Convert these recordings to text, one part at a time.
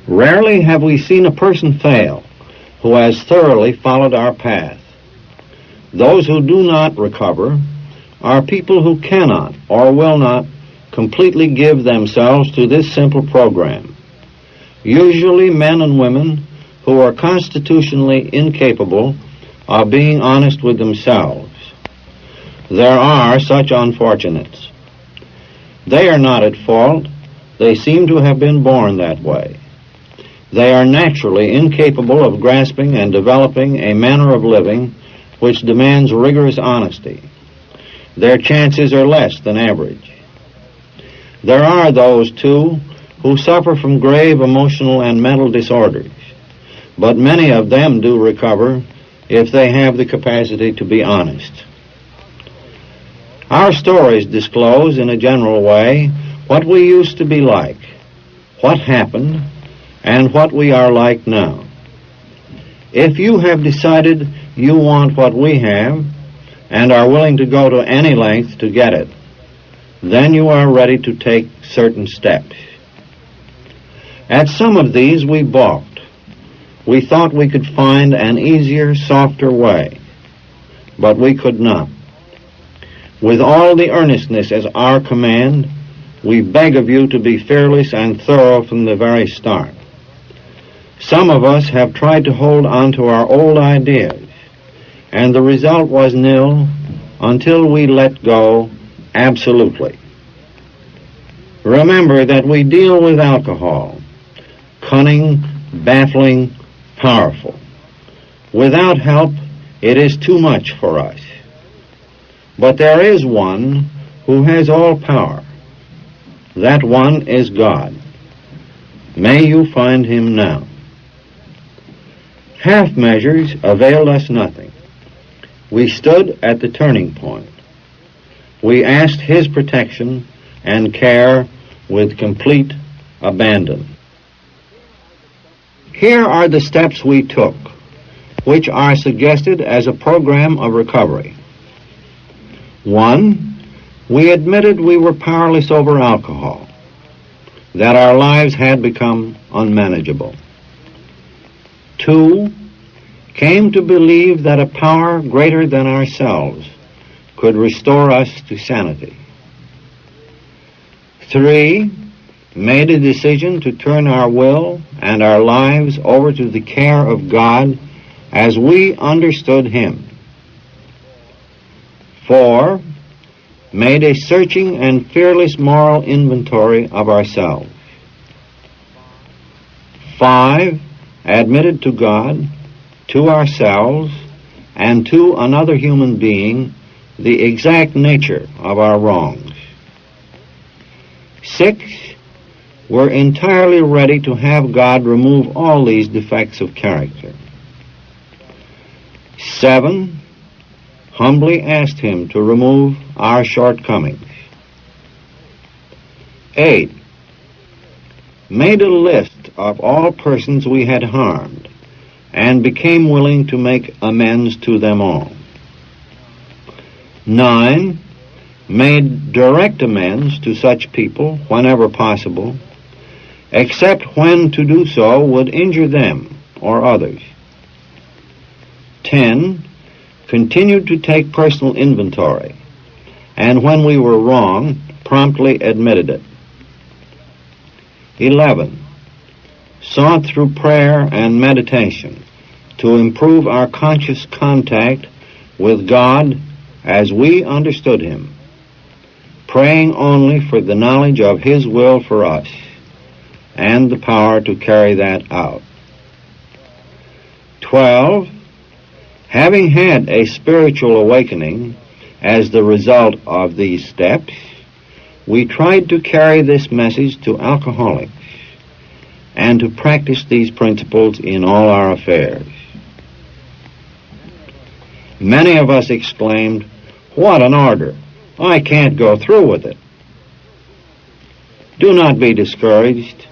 Rarely have we seen a person fail who has thoroughly followed our path. Those who do not recover are people who cannot or will not completely give themselves to this simple program. Usually men and women who are constitutionally incapable of being honest with themselves. There are such unfortunates. They are not at fault. They seem to have been born that way. They are naturally incapable of grasping and developing a manner of living which demands rigorous honesty. Their chances are less than average. There are those, too, who suffer from grave emotional and mental disorders, but many of them do recover if they have the capacity to be honest. Our stories disclose, in a general way, what we used to be like, what happened, and what we are like now. If you have decided you want what we have, and are willing to go to any length to get it, then you are ready to take certain steps. At some of these we balked. We thought we could find an easier, softer way, but we could not. With all the earnestness as our command, we beg of you to be fearless and thorough from the very start. Some of us have tried to hold on to our old ideas, and the result was nil until we let go absolutely. Remember that we deal with alcohol, cunning, baffling, powerful. Without help, it is too much for us. But there is one who has all power. That one is God. May you find him now. Half measures availed us nothing. We stood at the turning point. We asked his protection and care with complete abandon. Here are the steps we took, which are suggested as a program of recovery. 1, we admitted we were powerless over alcohol, that our lives had become unmanageable. 2, came to believe that a power greater than ourselves could restore us to sanity. 3, made a decision to turn our will and our lives over to the care of God as we understood him. 4, made a searching and fearless moral inventory of ourselves. 5, admitted to God, to ourselves, and to another human being the exact nature of our wrongs. 6, we're entirely ready to have God remove all these defects of character. 7, humbly asked him to remove our shortcomings. 8, made a list of all persons we had harmed and became willing to make amends to them all. 9, made direct amends to such people whenever possible, except when to do so would injure them or others. 10, continued to take personal inventory, and when we were wrong, promptly admitted it. 11, sought through prayer and meditation to improve our conscious contact with God as we understood him, praying only for the knowledge of his will for us and the power to carry that out. 12, having had a spiritual awakening as the result of these steps, we tried to carry this message to alcoholics and to practice these principles in all our affairs. Many of us exclaimed, "What an order! I can't go through with it." Do not be discouraged.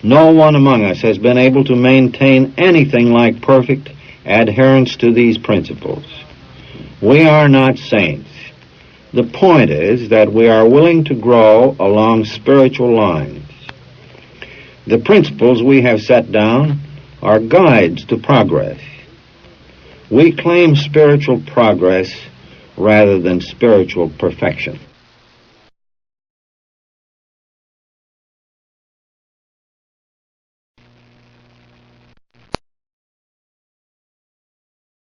No one among us has been able to maintain anything like perfect adherence to these principles. We are not saints. The point is that we are willing to grow along spiritual lines. The principles we have set down are guides to progress. We claim spiritual progress rather than spiritual perfection.